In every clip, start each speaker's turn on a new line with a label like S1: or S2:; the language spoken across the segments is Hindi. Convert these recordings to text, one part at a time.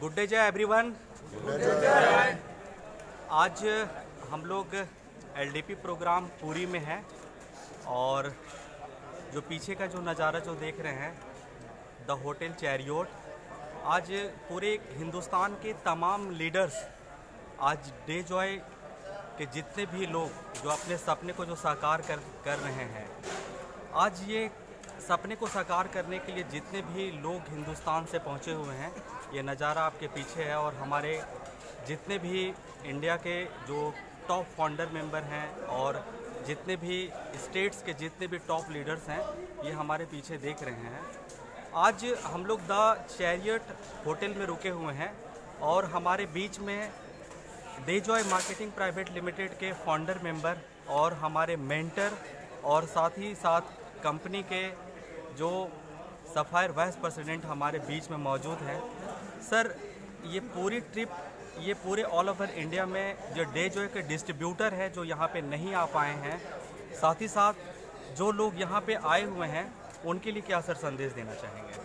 S1: गुड डे जय एवरीवन। आज हम लोग एलडीपी प्रोग्राम पूरी में हैं और जो पीछे का जो नज़ारा जो देख रहे हैं द होटल चैरियट, आज पूरे हिंदुस्तान के तमाम लीडर्स आज डे जॉय के जितने भी लोग जो अपने सपने को जो साकार कर रहे हैं, आज ये सपने को साकार करने के लिए जितने भी लोग हिंदुस्तान से पहुंचे हुए हैं, ये नज़ारा आपके पीछे है। और हमारे जितने भी इंडिया के जो टॉप फाउंडर मेंबर हैं और जितने भी स्टेट्स के जितने भी टॉप लीडर्स हैं, ये हमारे पीछे देख रहे हैं। आज हम लोग द चैरियट होटल में रुके हुए हैं और हमारे बीच में day Joy marketing private limited के फाउंडर मेंबर और हमारे मेंटर और साथ ही साथ कंपनी के जो सफायर वाइस प्रेसिडेंट हमारे बीच में मौजूद हैं। सर, ये पूरी ट्रिप, ये पूरे ऑल ओवर इंडिया में जो डे जॉय के डिस्ट्रीब्यूटर है जो यहाँ पे नहीं आ पाए हैं, साथ ही साथ जो लोग यहाँ पे आए हुए हैं, उनके लिए क्या सर संदेश देना चाहेंगे?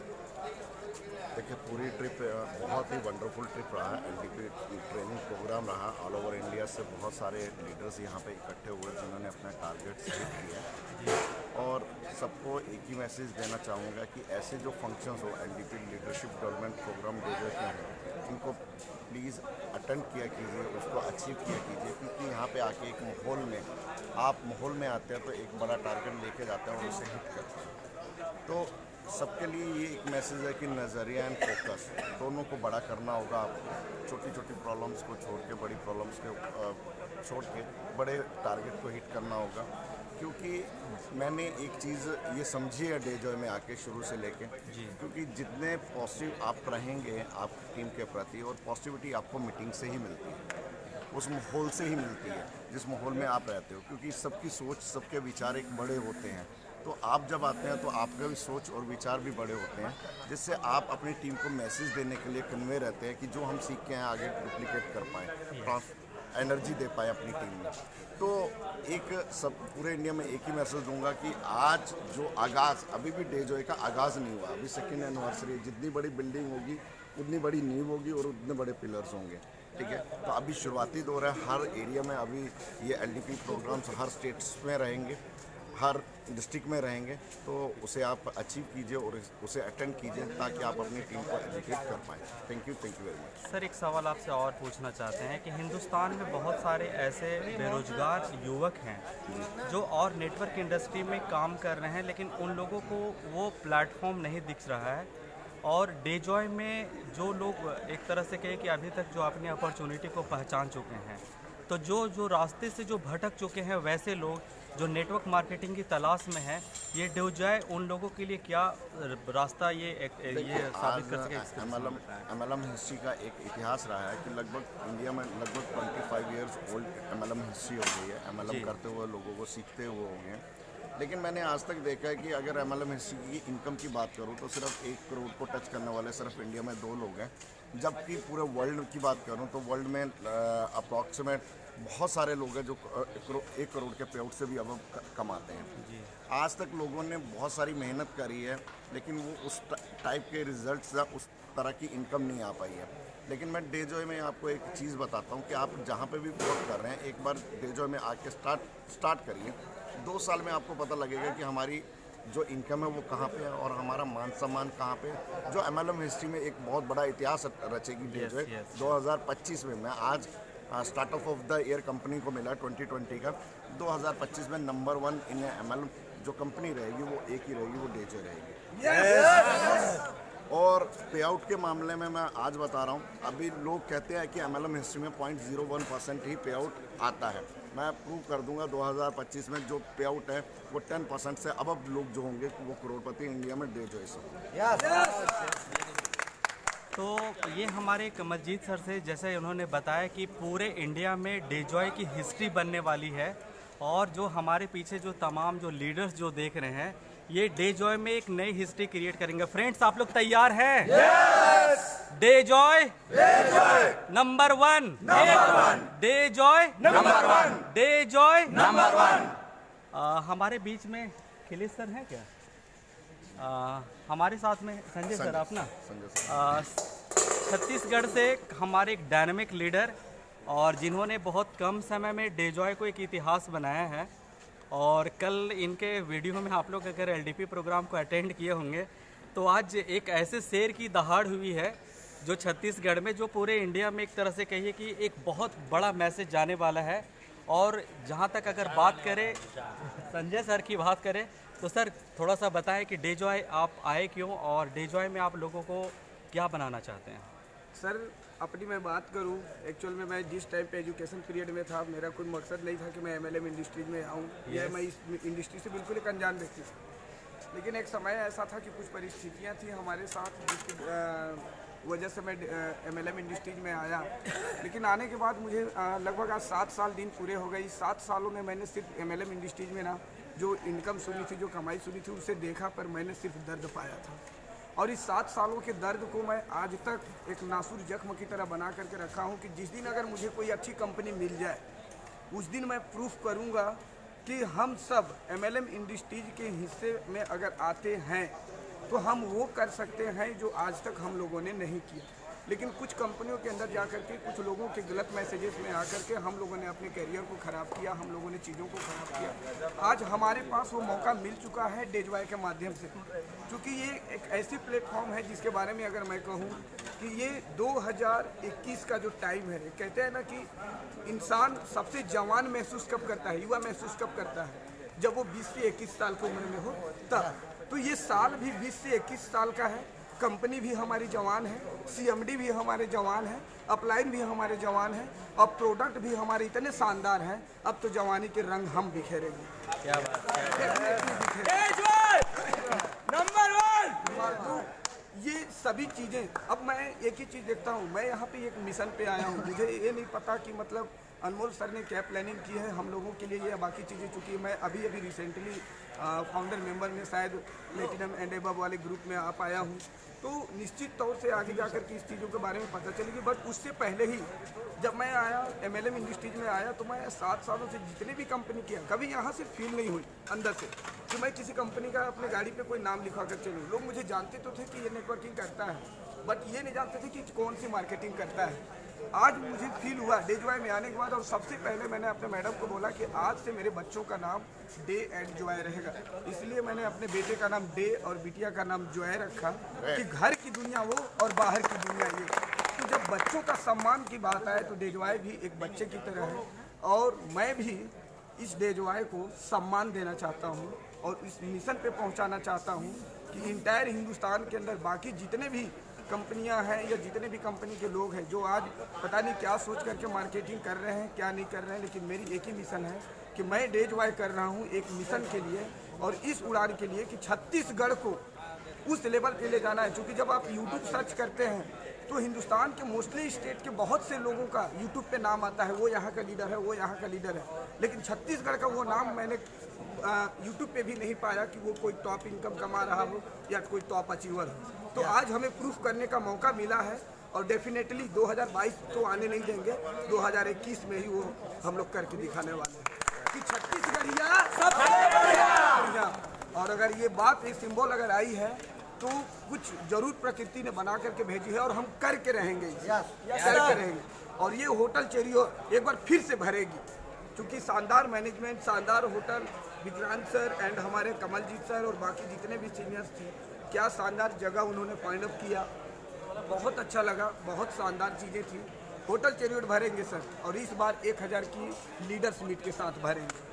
S2: देखिए, पूरी ट्रिप बहुत ही वंडरफुल ट्रिप रहा है। एलडीपी ट्रेनिंग प्रोग्राम रहा। ऑल ओवर इंडिया से बहुत सारे लीडर्स यहाँ पे इकट्ठे हुए जिन्होंने अपना टारगेट सेट किया। और सबको एक ही मैसेज देना चाहूँगा कि ऐसे जो फंक्शंस हो, एलडीपी लीडरशिप डेवलपमेंट प्रोग्राम जो जो हैं, इनको प्लीज़ अटेंड किया कीजिए, उसको अचीव किया कीजिए। क्योंकि यहाँ पे आके एक माहौल में, आप माहौल में आते हैं तो एक बड़ा टारगेट लेके जाते हैं और उसे हिट करते हैं। तो सबके लिए ये एक मैसेज है कि नज़रिया एंड फोकस दोनों को बड़ा करना होगा। आपको छोटी छोटी प्रॉब्लम्स को छोड़ के, बड़ी प्रॉब्लम्स को छोड़ के बड़े टारगेट को हिट करना होगा। क्योंकि मैंने एक चीज़ ये समझी है डे जॉय में आके शुरू से लेके, क्योंकि जितने पॉजिटिव आप रहेंगे आप टीम के प्रति, और पॉजिटिविटी आपको मीटिंग से ही मिलती है, उस माहौल से ही मिलती है जिस माहौल में आप रहते हो। क्योंकि सबकी सोच, सबके विचार एक बड़े होते हैं। तो आप जब आते हैं तो आपका भी सोच और विचार भी बड़े होते हैं, जिससे आप अपनी टीम को मैसेज देने के लिए कन्वे रहते हैं कि जो हम सीख के हैं आगे डुप्लीकेट कर पाएँ, एनर्जी दे पाए अपनी टीम में। तो एक सब पूरे इंडिया में एक ही मैसेज दूंगा कि आज जो आगाज़, अभी भी डे जॉय का आगाज़ नहीं हुआ, अभी सेकेंड एनिवर्सरी, जितनी बड़ी बिल्डिंग होगी उतनी बड़ी नींव होगी और उतने बड़े पिलर्स होंगे, ठीक है। तो अभी शुरुआती दौर है। हर एरिया में अभी ये एलडीपी प्रोग्राम्स हर स्टेट्स में रहेंगे, हर डिस्ट्रिक्ट में रहेंगे। तो उसे आप अचीव कीजिए और उसे अटेंड कीजिए ताकि आप अपनी टीम को एजुकेट कर पाएँ। Thank you very much.
S1: Sir, एक सवाल आपसे और पूछना चाहते हैं कि हिंदुस्तान में बहुत सारे ऐसे बेरोजगार युवक हैं जो और नेटवर्क इंडस्ट्री में काम कर रहे हैं, लेकिन उन लोगों को वो प्लेटफॉर्म नहीं दिख रहा है। और डे जॉय में जो लोग एक तरह से कहें कि अभी तक जो अपनी अपॉर्चुनिटी को पहचान चुके हैं, तो जो रास्ते से जो भटक चुके हैं, वैसे लोग जो नेटवर्क मार्केटिंग की तलाश में है, ये डे जॉय उन लोगों के लिए क्या रास्ता ये साबित कर सके?
S2: एमएलएम हिस्ट्री का एक इतिहास रहा है कि लगभग इंडिया में लगभग 25 ईयर्स ओल्ड एमएलएम हिस्ट्री हो गई है। एमएलएम करते हुए लोगों को सीखते हुए हो गए। लेकिन मैंने आज तक देखा है कि अगर एमएलएम हिस्ट्री की इनकम की बात करूं तो सिर्फ 1 करोड़ को टच करने वाले सिर्फ इंडिया में 2 लोग हैं। जबकि पूरे वर्ल्ड की बात करूं तो वर्ल्ड में अप्रॉक्सीमेट बहुत सारे लोग हैं जो 1 करोड़ के पे आउट से भी अब कमाते हैं। आज तक लोगों ने बहुत सारी मेहनत करी है, लेकिन वो उस टाइप के रिजल्ट्स या उस तरह की इनकम नहीं आ पाई है। लेकिन मैं डे जॉय में आपको एक चीज़ बताता हूँ कि आप जहाँ पे भी वर्क कर रहे हैं, एक बार डे जॉय में आके स्टार्ट करिए। 2 साल में आपको पता लगेगा कि हमारी जो इनकम है वो कहाँ पे है और हमारा मान सम्मान कहाँ पे है। जो एमएलएम हिस्ट्री में एक बहुत बड़ा इतिहास रचेगी डे जॉय। 2025 में, मैं आज startup of the year company को मिला 2020 का। 2025 में नंबर 1 इन एमएलएम जो कंपनी रहेगी वो एक ही रहेगी, वो डे जॉय रहेगी। और पे आउट के मामले में मैं आज बता रहा हूँ, अभी लोग कहते हैं कि एमएलएम हिस्ट्री में 0.01% ही पे आउट आता है। मैं प्रूव कर दूंगा 2025 में जो पे आउट है वो 10% से अब लोग जो होंगे वो करोड़पति इंडिया में डे जॉय से।
S1: तो ये हमारे कमलजीत सर से, जैसे उन्होंने बताया कि पूरे इंडिया में डे जॉय की हिस्ट्री बनने वाली है। और जो हमारे पीछे जो तमाम जो लीडर्स जो देख रहे हैं, ये डे जॉय में एक नई हिस्ट्री क्रिएट करेंगे। फ्रेंड्स, आप लोग तैयार हैं?
S3: Yes!
S1: Day Joy number 1, day Joy
S3: number 1,
S1: day Joy
S3: number 1।
S1: हमारे बीच में खिलेश सर हैं क्या? हमारे साथ में संजय सर, आप ना छत्तीसगढ़ से हमारे एक डायनामिक लीडर और जिन्होंने बहुत कम समय में डेजॉय को एक इतिहास बनाया है। और कल इनके वीडियो में आप लोग अगर एलडीपी प्रोग्राम को अटेंड किए होंगे तो आज एक ऐसे शेर की दहाड़ हुई है जो छत्तीसगढ़ में, जो पूरे इंडिया में एक तरह से कहिए कि एक बहुत बड़ा मैसेज जाने वाला है। और जहाँ तक अगर बात करें संजय सर की बात करें तो सर थोड़ा सा बताएं कि डेजॉय आप आए क्यों और डेजॉय में आप लोगों को क्या बनाना चाहते हैं।
S4: सर अपनी मैं बात करूं, एक्चुअल में मैं जिस टाइम पे एजुकेशन पीरियड में था मेरा कोई मकसद नहीं था कि मैं एमएलएम इंडस्ट्रीज में आऊं या मैं इस इंडस्ट्री से बिल्कुल एक अनजान व्यक्ति था। लेकिन एक समय ऐसा था कि कुछ परिस्थितियां थी हमारे साथ जिसकी वजह से मैं एमएलएम इंडस्ट्रीज में आया। लेकिन आने के बाद मुझे लगभग आज 7 साल दिन पूरे हो गए। 7 सालों में मैंने सिर्फ एमएलएम इंडस्ट्रीज में ना जो इनकम सुनी थी, जो कमाई सुनी थी, उसे देखा, पर मैंने सिर्फ दर्द पाया था। और इस 7 सालों के दर्द को मैं आज तक एक नासूर जख्म की तरह बना करके रखा हूँ कि जिस दिन अगर मुझे कोई अच्छी कंपनी मिल जाए उस दिन मैं प्रूफ करूँगा कि हम सब एमएलएम इंडस्ट्रीज के हिस्से में अगर आते हैं तो हम वो कर सकते हैं जो आज तक हम लोगों ने नहीं किया। लेकिन कुछ कंपनियों के अंदर जाकर के कुछ लोगों के गलत मैसेजेस में आकर के हम लोगों ने अपने करियर को ख़राब किया, हम लोगों ने चीज़ों को ख़राब किया। आज हमारे पास वो मौका मिल चुका है डेजॉय के माध्यम से, क्योंकि ये एक ऐसी प्लेटफॉर्म है जिसके बारे में अगर मैं कहूँ कि ये 2021 का जो टाइम है, कहते हैं ना कि इंसान सबसे जवान महसूस कब करता है, युवा महसूस कब करता है, जब वो 20 से 21 साल की उम्र में हो तब। तो ये साल भी 20 से 21 साल का है। कंपनी भी हमारी जवान है, सीएमडी भी हमारे जवान है, अपलाइन भी हमारे जवान है और प्रोडक्ट भी हमारे इतने शानदार हैं। अब तो जवानी के रंग हम बिखेरेंगे।
S1: क्या बात
S4: नंबर 1। ये सभी चीज़ें, अब मैं एक ही चीज़ देखता हूँ, मैं यहाँ पे एक मिशन पे आया हूँ। मुझे ये नहीं पता कि मतलब अनमोल सर ने क्या प्लानिंग की है हम लोगों के लिए या बाकी चीज़ें, चूँकि मैं अभी रिसेंटली फाउंडर मेंबर में शायद प्लेटिनम एंड एबव वाले ग्रुप में आ पाया हूँ, तो निश्चित तौर से आगे जाकर के इस चीज़ों के बारे में पता चलेगी। बट उससे पहले ही जब मैं आया एमएलएम इंडस्ट्रीज में आया तो मैं 7 सालों से जितने भी कंपनी किया, कभी यहाँ से फील नहीं हुई अंदर से कि मैं किसी कंपनी का अपने गाड़ी पे कोई नाम लिखवा कर चलूँ। लोग मुझे जानते तो थे कि ये नेटवर्किंग करता है, बट ये नहीं जानते थे कि कौन सी मार्केटिंग करता है। आज मुझे फील हुआ डेजॉय में आने के बाद, और सबसे पहले मैंने अपने मैडम को बोला कि आज से मेरे बच्चों का नाम डे एंड जॉय रहेगा। इसलिए मैंने अपने बेटे का नाम डे और बिटिया का नाम जॉय रखा कि घर की दुनिया वो और बाहर की दुनिया ये। तो जब बच्चों का सम्मान की बात आए तो डेजॉय भी एक बच्चे की तरह है, और मैं भी इस डेजॉय को सम्मान देना चाहता हूँ और इस मिशन पे पहुँचाना चाहता हूँ कि इंटायर हिंदुस्तान के अंदर बाकी जितने भी कंपनियां हैं या जितने भी कंपनी के लोग हैं जो आज पता नहीं क्या सोच करके मार्केटिंग कर रहे हैं, क्या नहीं कर रहे हैं, लेकिन मेरी एक ही मिशन है कि मैं डेजॉय कर रहा हूं एक मिशन के लिए और इस उड़ान के लिए कि छत्तीसगढ़ को उस लेवल पे ले जाना है। क्योंकि जब आप यूट्यूब सर्च करते हैं तो हिंदुस्तान के मोस्टली स्टेट के बहुत से लोगों का यूट्यूब पे नाम आता है, वो यहाँ का लीडर है, वो यहाँ का लीडर है, लेकिन छत्तीसगढ़ का वो नाम मैंने यूट्यूब पे भी नहीं पाया कि वो कोई टॉप इनकम कमा रहा हो या कोई टॉप अचीवर हो। तो आज हमें प्रूफ करने का मौका मिला है और डेफिनेटली 2022 तो आने नहीं देंगे, 2021 में ही वो हम लोग करके दिखाने वाले हैं कि छत्तीसगढ़िया सब। और अगर ये बात एक सिंबल अगर आई है तो कुछ जरूर प्रकृति ने बना करके भेजी है और हम करके रहेंगे, करके रहेंगे। और ये होटल चेरियोट एक बार फिर से भरेगी, क्योंकि शानदार मैनेजमेंट, शानदार होटल, विक्रांत सर एंड हमारे कमलजीत सर और बाकी जितने भी सीनियर्स थे, क्या शानदार जगह उन्होंने फाइंड अप किया, बहुत अच्छा लगा, बहुत शानदार चीज़ें थी। होटल चेरियोट भरेंगे सर, और इस बार 1000 की लीडर्स मीट के साथ भरेंगे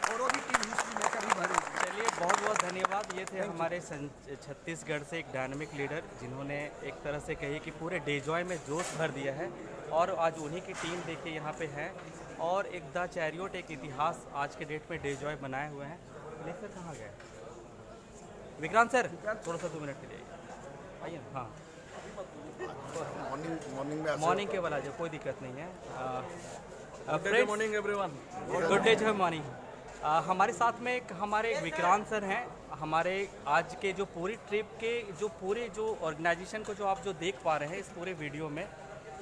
S4: और वो भी टीम हिस्ट्री मेकर भी भरेंगे।
S1: चलिए बहुत बहुत धन्यवाद। ये थे हमारे छत्तीसगढ़ से एक डायनामिक लीडर जिन्होंने एक तरह से कही कि पूरे डेजॉय में जोश भर दिया है, और आज उन्हीं की टीम देखिए यहाँ पे है। और एक द चैरियोट एक इतिहास आज के डेट में डेजॉय बनाए हुए हैं। सर कहाँ गए विक्रांत सर? थोड़ा सा 2 मिनट के लिए आइए। हाँ मॉर्निंग के वाला जो कोई दिक्कत नहीं है।
S5: मॉर्निंग एवरीवन,
S1: गुड डे जो मॉर्निंग। हमारे साथ में एक हमारे विक्रांत सर हैं। हमारे आज के जो पूरी ट्रिप के जो ऑर्गेनाइजेशन को जो आप जो देख पा रहे हैं इस पूरे वीडियो में,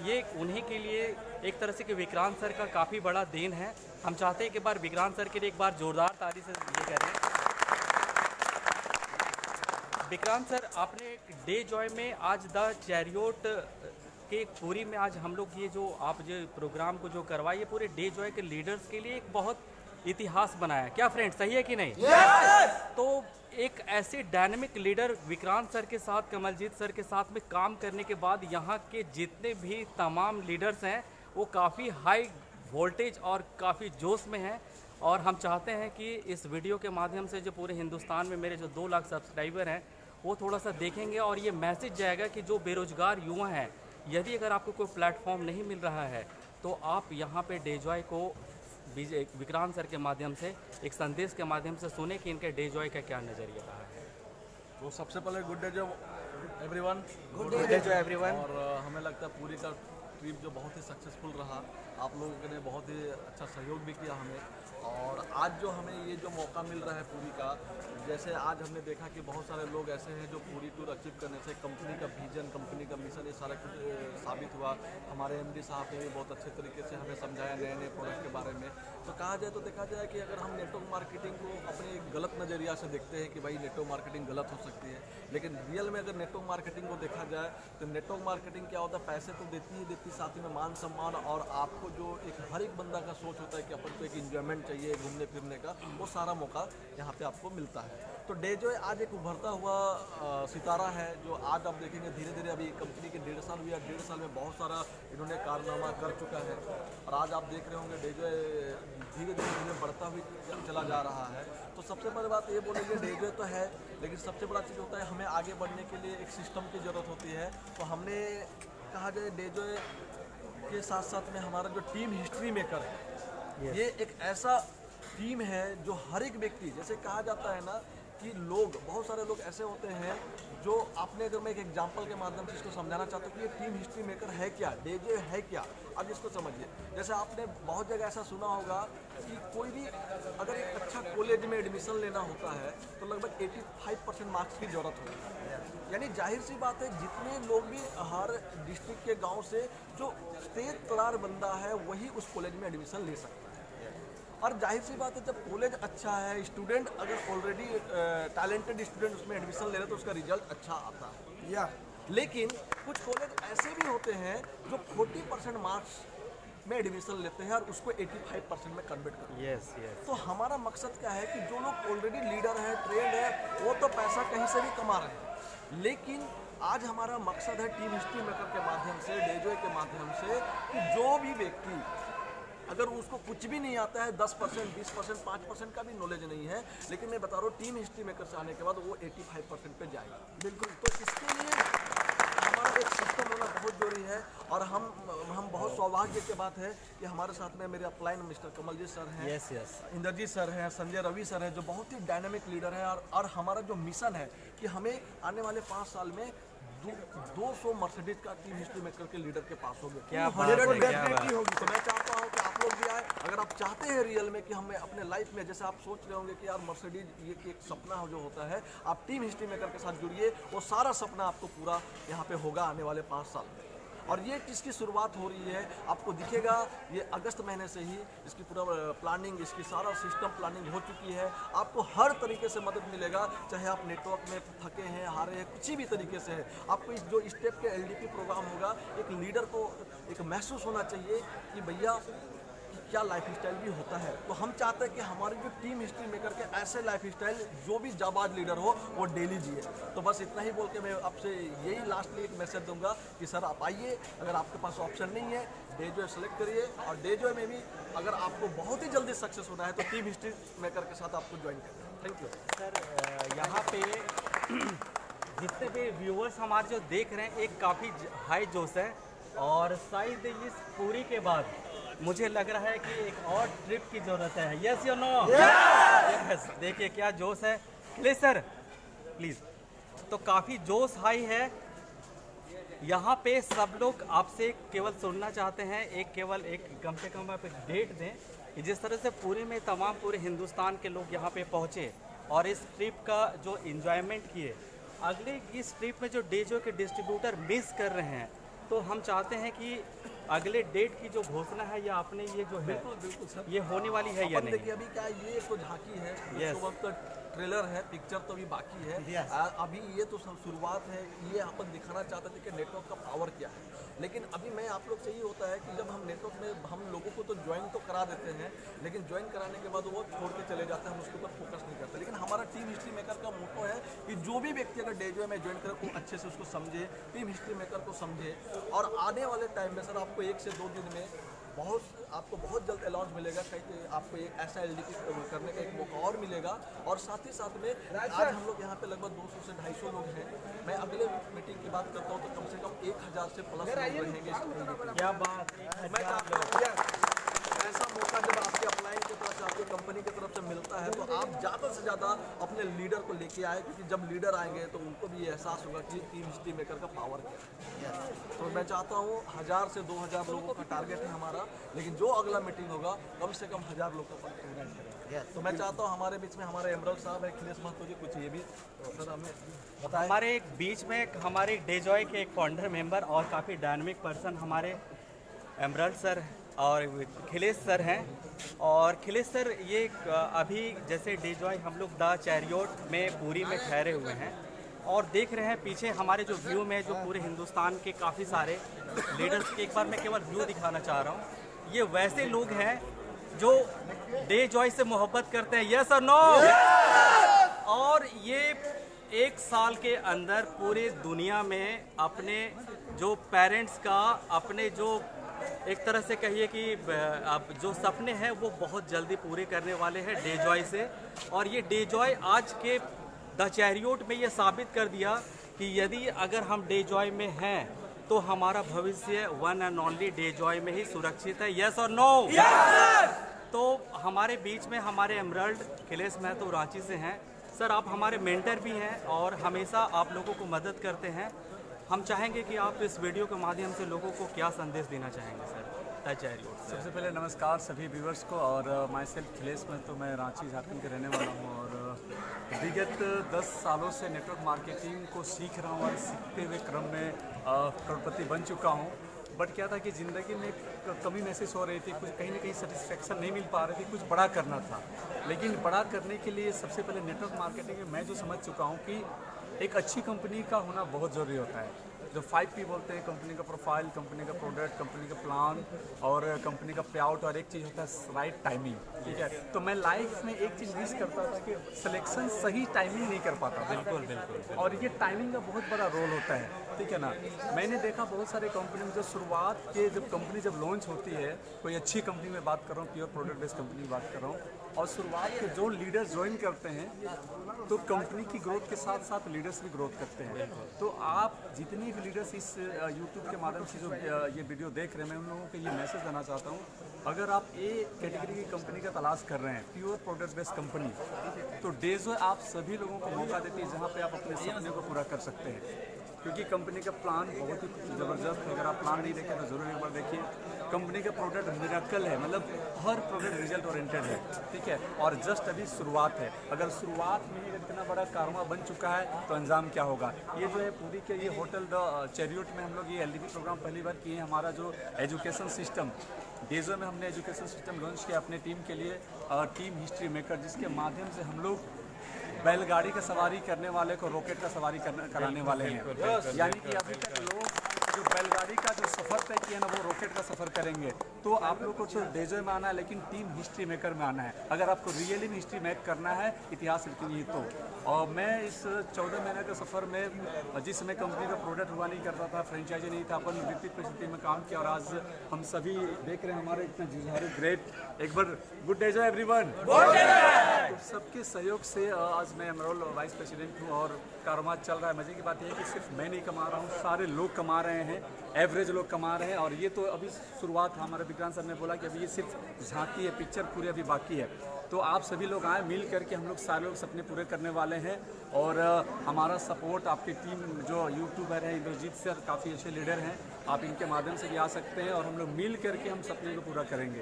S1: ये उन्हीं के लिए एक तरह से कि विक्रांत सर का काफ़ी बड़ा देन है। हम चाहते हैं कि बार विक्रांत सर के लिए एक बार जोरदार ताली से ये करें। विक्रांत सर, आपने डे जॉय में आज द चैरियोट कि पूरी में आज हम लोग ये जो आप जो प्रोग्राम को जो करवाए, ये पूरे डे जॉय के लीडर्स के लिए एक बहुत इतिहास बनाया। क्या फ्रेंड, सही है कि नहीं? तो एक ऐसे डायनेमिक लीडर विक्रांत सर के साथ, कमलजीत सर के साथ में काम करने के बाद यहाँ के जितने भी तमाम लीडर्स हैं वो काफ़ी हाई वोल्टेज और काफ़ी जोश में हैं। और हम चाहते हैं कि इस वीडियो के माध्यम से जो पूरे हिंदुस्तान में मेरे जो 2 लाख सब्सक्राइबर हैं वो थोड़ा सा देखेंगे और ये मैसेज जाएगा कि जो बेरोजगार युवा हैं, यदि अगर आपको कोई प्लेटफॉर्म नहीं मिल रहा है तो आप यहाँ पे डे जॉय को विक्रांत सर के माध्यम से एक संदेश के माध्यम से सुने कि इनके डे जॉय का क्या नज़रिया रहा है।
S5: तो सबसे पहले गुड डे जो एवरीवन,
S1: गुड डे जो एवरीवन।
S5: और हमें लगता है पूरी का ट्रिप जो बहुत ही सक्सेसफुल रहा, आप लोगों ने बहुत ही अच्छा सहयोग भी किया हमें। और आज जो हमें ये जो मौका मिल रहा है पूरी का, जैसे आज हमने देखा कि बहुत सारे लोग ऐसे हैं जो पूरी टूर अचीव करने से कंपनी का विजन, कंपनी का मिशन, ये सारा कुछ साबित हुआ। हमारे एमडी साहब ने भी बहुत अच्छे तरीके से हमें समझाया नए नए प्रोडक्ट के बारे में। तो कहा जाए तो देखा जाए कि अगर हम नेटवर्क मार्केटिंग को अपने एक गलत नज़रिया से देखते हैं कि भाई नेटवर्क मार्केटिंग गलत हो सकती है, लेकिन रियल में अगर नेटवर्क मार्केटिंग को देखा जाए तो नेटवर्क मार्केटिंग क्या होता है, पैसे तो देती ही देती, साथ ही में मान सम्मान और आपको जो एक हर एक बंदा का सोच होता है कि अपन को एक इंजॉयमेंट चाहिए घूमने फिरने का, वो सारा मौका यहाँ पे आपको मिलता है। तो डे जॉय आज एक उभरता हुआ सितारा है जो आज आप देखेंगे धीरे धीरे, अभी कंपनी के 1.5 साल हुआ, 1.5 साल में बहुत सारा इन्होंने कारनामा कर चुका है। और आज आप देख रहे होंगे डे जॉय धीरे धीरे बढ़ता हुआ चला जा रहा है। तो सबसे बड़ी बात ये बोलेंगे, डे जॉय तो है, लेकिन सबसे बड़ा चीज़ होता है हमें आगे बढ़ने के लिए एक सिस्टम की ज़रूरत होती है। तो हमने कहा जाए डे जॉय के साथ साथ में हमारा जो टीम हिस्ट्री मेकर है, ये एक ऐसा टीम है जो हर एक व्यक्ति, जैसे कहा जाता है ना कि लोग, बहुत सारे लोग ऐसे होते हैं जो आपने, अगर मैं एक एग्जांपल के माध्यम से इसको समझाना चाहता हूँ कि ये टीम हिस्ट्री मेकर है क्या, डे जॉय है क्या। अब इसको समझिए, जैसे आपने बहुत जगह ऐसा सुना होगा कि कोई भी अगर एक अच्छा कॉलेज में एडमिशन लेना होता है तो लगभग 85% मार्क्स की ज़रूरत होती है। यानी जाहिर सी बात है जितने लोग भी हर डिस्ट्रिक्ट के गाँव से जो तेज तरार बंदा है वही उस कॉलेज में एडमिशन ले सकता है। और जाहिर सी बात है जब कॉलेज अच्छा है, स्टूडेंट अगर ऑलरेडी टैलेंटेड स्टूडेंट उसमें एडमिशन ले रहे तो उसका रिजल्ट अच्छा आता है। लेकिन कुछ कॉलेज ऐसे भी होते हैं जो 40% मार्क्स में एडमिशन लेते हैं और उसको 85% में कन्वर्ट करते हैं। तो हमारा मकसद क्या है कि जो लोग ऑलरेडी लीडर हैं, ट्रेंड है, वो तो पैसा कहीं से भी कमा रहे हैं, लेकिन आज हमारा मकसद है टीम हिस्ट्री मेकर के माध्यम से, डे जॉय के माध्यम से, कि जो भी व्यक्ति अगर उसको कुछ भी नहीं आता है, 10%, 20%, 5% का भी नॉलेज नहीं है, लेकिन मैं बता रहा हूँ टीम हिस्ट्री मेकर से आने के बाद वो 85% पे जाएगा। बिल्कुल। तो इसके लिए हमारा एक सिस्टम होना बहुत जरूरी है। और हम बहुत सौभाग्य की बात है कि हमारे साथ में मेरे अपलाइन मिस्टर कमलजीत सर हैं, इंद्रजीत सर हैं, संजय रवि सर हैं, जो बहुत ही डायनामिक लीडर हैं। और हमारा जो मिशन है कि हमें आने वाले 5 साल में 200 मर्सिडीज का टीम हिस्ट्री मेकर के लीडर के पास होगी।
S1: क्या बात है,
S5: डेफिनेटली होगी। तो मैं चाहता हूँ कि आप लोग भी आए, अगर आप चाहते हैं रियल में कि हमें अपने लाइफ में, जैसे आप सोच रहे होंगे कि यार मर्सिडीज ये एक सपना जो होता है, आप टीम हिस्ट्री मेकर के साथ जुड़िए, वो सारा सपना आपको पूरा यहाँ पे होगा आने वाले 5 साल में। और ये इसकी शुरुआत हो रही है, आपको दिखेगा ये अगस्त महीने से ही इसकी पूरा प्लानिंग, इसकी सारा सिस्टम प्लानिंग हो चुकी है। आपको हर तरीके से मदद मिलेगा, चाहे आप नेटवर्क में थके हैं, हारे हैं, किसी भी तरीके से है। आपको इस जो स्टेप के LDP प्रोग्राम होगा, एक लीडर को एक महसूस होना चाहिए कि भैया क्या लाइफ स्टाइल भी होता है। तो हम चाहते हैं कि हमारी जो टीम हिस्ट्री मेकर के ऐसे लाइफ स्टाइल जो भी जाबाज लीडर हो वो डेली जिए। तो बस इतना ही बोल के मैं आपसे यही लास्टली एक मैसेज दूंगा कि सर आप आइए, अगर आपके पास ऑप्शन नहीं है डे जॉय सेलेक्ट करिए, और डे जॉय में भी अगर आपको बहुत ही जल्दी सक्सेस होना है तो टीम हिस्ट्री मेकर के साथ आपको ज्वाइन करें। Thank you
S1: sir. यहाँ पे जितने भी व्यूअर्स हमारे जो देख रहे हैं, एक काफ़ी हाई जोश है, और शायद इस पूरी के बाद मुझे लग रहा है कि एक और ट्रिप की ज़रूरत है। यस या नो? यस। देखिए क्या जोश है। Please sir, please. तो काफ़ी जोश हाई है यहाँ पे। सब लोग आपसे केवल सुनना चाहते हैं, केवल एक कम से कम आप एक डेट दें कि जिस तरह से पूरे हिंदुस्तान के लोग यहाँ पे पहुँचे और इस ट्रिप का जो इन्जॉयमेंट किए, अगले इस ट्रिप में जो डे जॉय के डिस्ट्रीब्यूटर मिस कर रहे हैं, तो हम चाहते हैं कि अगले डेट की जो घोषणा है या आपने ये जो है
S5: बिल्कुल सर,
S1: ये होने वाली है या नहीं?
S5: देखिए अभी क्या ये तो झांकी है,
S1: Yes.
S5: तो वक्त ट्रेलर है, पिक्चर तो अभी बाकी है। अभी ये तो शुरुआत है, ये अपन दिखाना चाहते थे कि नेटवर्क का पावर क्या है। लेकिन अभी मैं आप लोग से ये होता है कि जब हम नेटवर्क में हम लोगों को तो ज्वाइन तो करा देते हैं, लेकिन ज्वाइन कराने के बाद वो छोड़ के चले जाते हैं, हम उसके ऊपर फोकस नहीं करते। लेकिन हमारा टीम हिस्ट्री मेकर का मोटो है कि जो भी व्यक्ति अगर डेजो में ज्वाइन करे वो अच्छे से उसको समझे, टीम हिस्ट्री मेकर को समझे, और आने वाले टाइम में सर आपको 1 से 2 दिन में आपको बहुत जल्द अलाउंस मिलेगा, कहीं आपको एक ऐसा LDP करने का एक मौका और मिलेगा। और साथ ही साथ में आज हम लोग यहाँ पे लगभग 200 से 250 लोग हैं। मैं अगले मीटिंग की बात करता हूँ तो कम से कम 1000 से प्लस लोग रहेंगे। क्या बात, मैं चाहता हूँ ऐसा मौका जब आपके अपलाइन की तरफ से, आपकी कंपनी की तरफ से मिलता है, तो आप ज़्यादा से ज़्यादा अपने लीडर को लेके आए, क्योंकि जब लीडर आएंगे तो उनको भी ये एहसास होगा कि टीम हिस्ट्री मेकर का पावर क्या है। तो मैं चाहता हूँ 1000 से 2000 लोगों का टारगेट है हमारा, लेकिन जो अगला मीटिंग होगा कम से कम 1000 लोग का प्रोग्राम करेंगे। तो मैं चाहता हूँ हमारे बीच में हमारे एमरल्ड साहब है, अखिलेश महतो जी, कुछ ये भी सर हमें बताएं।
S1: हमारे बीच में हमारे डेजॉय के एक फाउंडर मेंबर और काफ़ी डायनामिक पर्सन हमारे एमरल्ड सर और अखिलेश सर हैं। और अखिलेश सर ये अभी जैसे डेजॉय हम लोग द चैरियोट में पुरी में ठहरे हुए हैं और देख रहे हैं पीछे हमारे जो व्यू में जो पूरे हिंदुस्तान के काफ़ी सारे लीडर्स के, एक बार मैं केवल व्यू दिखाना चाह रहा हूँ। ये वैसे लोग हैं जो डेजॉय से मोहब्बत करते हैं, यस और नो। और ये 1 साल के अंदर पूरे दुनिया में अपने जो पेरेंट्स का, अपने जो एक तरह से कहिए कि अब जो सपने हैं वो बहुत जल्दी पूरे करने वाले हैं डेजॉय से। और ये डेजॉय आज के द चैरियोट में ये साबित कर दिया कि यदि अगर हम डेजॉय में हैं तो हमारा भविष्य वन एंड ओनली डेजॉय में ही सुरक्षित है, यस और नो। तो हमारे बीच में हमारे एमरल्ड अखिलेश महतो रांची से हैं। सर आप हमारे मेंटर भी हैं और हमेशा आप लोगों को मदद करते हैं। हम चाहेंगे कि आप इस वीडियो के माध्यम से लोगों को क्या संदेश देना चाहेंगे सर द चैरियोट से?
S6: सबसे पहले नमस्कार सभी व्यूवर्स को। और माई सेल्फ अखिलेश महतो, मैं रांची झारखंड के रहने वाला हूँ और विगत 10 सालों से नेटवर्क मार्केटिंग को सीख रहा हूँ और सीखते हुए क्रम में करोड़पति बन चुका हूँ। बट क्या था कि ज़िंदगी में कमी महसूस हो रही थी, कुछ कहीं ना कहीं सेटिस्फेक्शन नहीं मिल पा रही थी, कुछ बड़ा करना था। लेकिन बड़ा करने के लिए सबसे पहले नेटवर्क मार्केटिंग में मैं जो समझ चुका हूँ कि एक अच्छी कंपनी का होना बहुत ज़रूरी होता है। जो 5P बोलते हैं, कंपनी का प्रोफाइल, कंपनी का प्रोडक्ट, कंपनी का प्लान और कंपनी का पे आउट, और एक चीज़ होता है राइट टाइमिंग, ठीक है। तो मैं लाइफ में एक चीज़ मिस करता था कि सिलेक्शन सही टाइमिंग नहीं कर पाता। बिल्कुल बिल्कुल। और ये टाइमिंग का बहुत बड़ा रोल होता है, ठीक है ना। मैंने देखा बहुत सारे कंपनी में जो शुरुआत के जब कंपनी जब लॉन्च होती है, कोई अच्छी कंपनी में बात कर रहा हूँ, प्योर प्रोडक्ट बेस्ड कंपनी में बात कर रहा हूँ, और शुरुआत के जो लीडर्स ज्वाइन करते हैं तो कंपनी की ग्रोथ के साथ साथ लीडर्स भी ग्रोथ करते हैं। तो आप जितनी भी लीडर्स इस यूट्यूब के माध्यम से जो ये वीडियो देख रहे हैं, मैं उन लोगों को ये मैसेज देना चाहता हूँ, अगर आप ए कैटेगरी की कंपनी का तलाश कर रहे हैं, प्योर प्रोडक्ट बेस्ड कंपनी, तो डेजो आप सभी लोगों को मौका देती है जहाँ पे आप अपने सपने को पूरा कर सकते हैं। क्योंकि कंपनी का प्लान बहुत ही ज़बरदस्त है। अगर आप प्लान नहीं देखें तो ज़रूर एक बार देखिए। कंपनी का प्रोडक्ट मिरेकल है, मतलब हर प्रोडक्ट रिजल्ट ओरिएंटेड है, ठीक है। और जस्ट अभी शुरुआत है। अगर शुरुआत में ही इतना बड़ा कारवा बन चुका है तो अंजाम क्या होगा। ये जो है पूरी के ये होटल द चैरियोट में हम लोग ये LDP प्रोग्राम पहली बार किए। हमारा जो एजुकेशन सिस्टम डेजो में हमने एजुकेशन सिस्टम लॉन्च किया अपने टीम के लिए, टीम हिस्ट्री मेकर, जिसके माध्यम से हम लोग बैलगाड़ी का सवारी करने वाले को रॉकेट का सवारी कराने वाले हैं। यानी कि अभी तक लोग जो बैलगाड़ी का जो सफ़र तय किया ना, वो रॉकेट का सफ़र करेंगे। तो आप लोग को तो डेजो में आना है, लेकिन टीम हिस्ट्री मेकर में आना है। अगर आपको रियली में हिस्ट्री मेक करना है, इतिहास लिखनी है तो। और मैं इस 14 महीने के सफ़र में जिस समय कंपनी का प्रोडक्ट हुआ नहीं करता था, फ्रेंचाइजी नहीं था, अपन विपरीत परिस्थिति में काम किया और आज हम सभी देख रहे हैं हमारे इतना जुझारू ग्रेट। एक बार गुड डेजो एवरीवन। तो सबके सहयोग से आज मैं एमरोल वाइस प्रेसिडेंट हूँ और कारोबार चल रहा है। मज़े की बात यह है कि सिर्फ मैं नहीं कमा रहा हूँ, सारे लोग कमा रहे हैं, एवरेज लोग कमा रहे हैं। और ये तो अभी शुरुआत, हमारे विक्रांत सर ने बोला कि अभी ये सिर्फ झांकी है, पिक्चर पूरी अभी बाकी है। तो आप सभी लोग आए, मिल करके हम लोग सारे लोग सपने पूरे करने वाले हैं। और हमारा सपोर्ट आपकी टीम जो यूट्यूबर है, इंद्रजीत सर काफ़ी अच्छे लीडर हैं, आप इनके माध्यम से भी आ सकते हैं और हम लोग मिल करके हम सपने को पूरा करेंगे।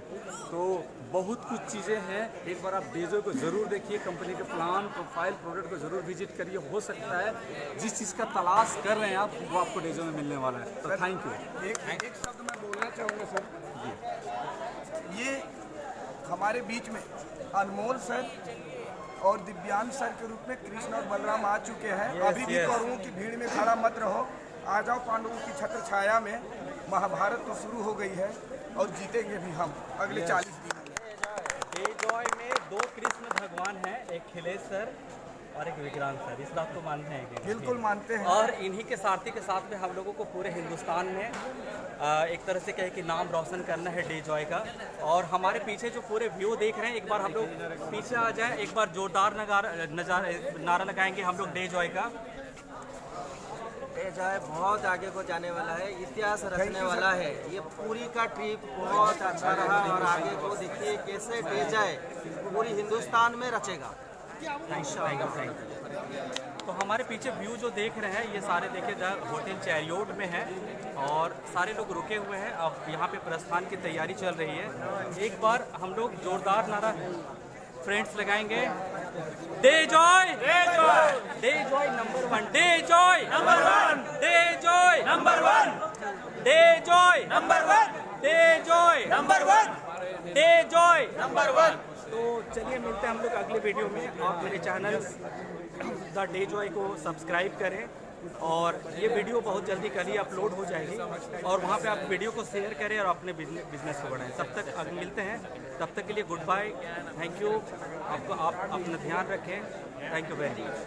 S6: तो बहुत कुछ चीज़ें हैं, एक बार आप डेजो को ज़रूर देखिए, कंपनी के प्लान, प्रोफाइल, प्रोडक्ट को ज़रूर विजिट करिए। हो सकता है जिस चीज़ का तलाश कर रहे हैं आप, वो आपको डेजो में मिलने वाला है। तो थैंक यू।
S4: एक शब्द मैं बोलना चाहूँगा सर, ये हमारे बीच में अनमोल सर और दिव्यांग सर के रूप में कृष्ण और बलराम आ चुके हैं। अभी भी
S1: yes.
S4: कौरवों की भीड़ में खड़ा मत रहो, आ जाओ पांडवों की छत्र छाया में। महाभारत तो शुरू हो गई है और जीतेंगे भी हम अगले 40 दिनों में।
S1: डे जॉय में 2 कृष्ण भगवान हैं, एक खिलेश सर और एक विक्रांत सर। इस बात को मानते हैं कि
S4: बिल्कुल मानते हैं।
S1: और इन्हीं के सारथी के साथ में हम लोगों को पूरे हिंदुस्तान में एक तरह से कहे कि नाम रोशन करना है डे जॉय का। और हमारे पीछे जो पूरे व्यू देख रहे हैं, एक बार हम लोग पीछे आ जाएं, एक बार जोरदार नारा लगाएंगे हम लोग डे जॉय का।
S7: डे जॉय बहुत आगे को जाने वाला है, इतिहास रचने वाला है। ये पूरी का ट्रिप बहुत अच्छा रहा और आगे को देखिए कैसे डे जॉय पूरी हिंदुस्तान में रचेगा।
S1: Thank you. तो हमारे पीछे व्यू जो देख रहे हैं, ये सारे देखिए होटल चैरियोट में है और सारे लोग रुके हुए हैं। अब यहाँ पे प्रस्थान की तैयारी चल रही है। एक बार हम लोग जोरदार नारा फ्रेंड्स लगाएंगे, day Joy, day Joy, day Joy number 1, day Joy number 1, day Joy number 1, day Joy number 1, day Joy number 1, day Joy number 1। तो चलिए मिलते हैं हम लोग अगले वीडियो में। आप मेरे चैनल द डे जॉय को सब्सक्राइब करें और ये वीडियो बहुत जल्दी कल ही अपलोड हो जाएगी और वहाँ पे आप वीडियो को शेयर करें और अपने बिजनेस को बढ़ाएं। तब तक अगर मिलते हैं, तब तक के लिए गुड बाय, थैंक यू। आप अपना ध्यान रखें, थैंक यू वेरी मच।